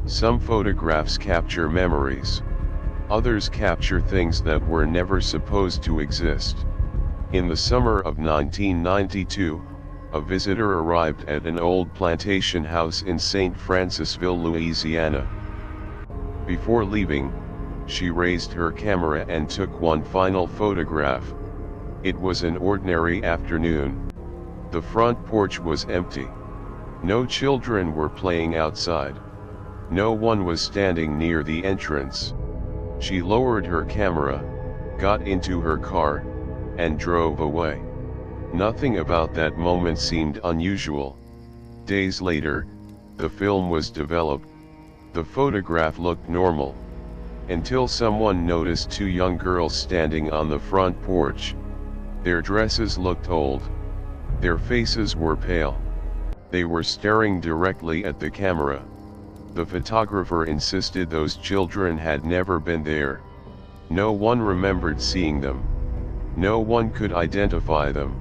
Some photographs capture memories. Others capture things that were never supposed to exist. In the summer of 1992, a visitor arrived at an old plantation house in St. Francisville, Louisiana. Before leaving, she raised her camera and took one final photograph. It was an ordinary afternoon. The front porch was empty. No children were playing outside. No one was standing near the entrance. She lowered her camera, got into her car, and drove away. Nothing about that moment seemed unusual. Days later, the film was developed. The photograph looked normal. Until someone noticed two young girls standing on the front porch. Their dresses looked old. Their faces were pale. They were staring directly at the camera. The photographer insisted those children had never been there. No one remembered seeing them. No one could identify them.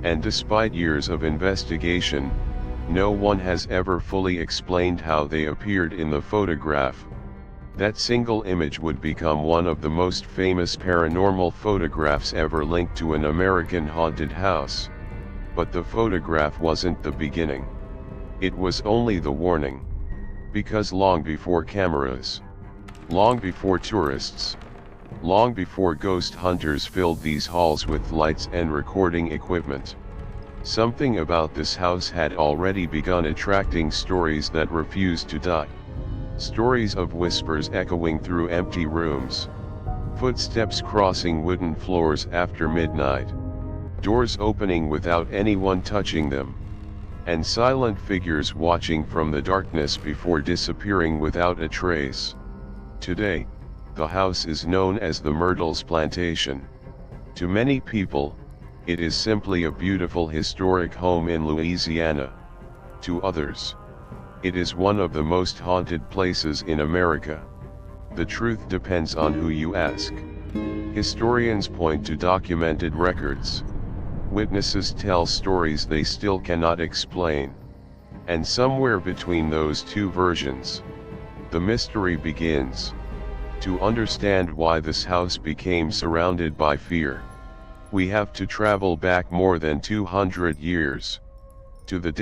And despite years of investigation, no one has ever fully explained how they appeared in the photograph. That single image would become one of the most famous paranormal photographs ever linked to an American haunted house. But the photograph wasn't the beginning. It was only the warning. Because long before cameras, long before tourists, long before ghost hunters filled these halls with lights and recording equipment, something about this house had already begun attracting stories that refused to die. Stories of whispers echoing through empty rooms, footsteps crossing wooden floors after midnight, doors opening without anyone touching them, and silent figures watching from the darkness before disappearing without a trace. Today, the house is known as the Myrtles Plantation. To many people, it is simply a beautiful historic home in Louisiana. To others, it is one of the most haunted places in America. The truth depends on who you ask. Historians point to documented records. Witnesses tell stories they still cannot explain. And somewhere between those two versions, the mystery begins. To understand why this house became surrounded by fear, we have to travel back more than 200 years. To the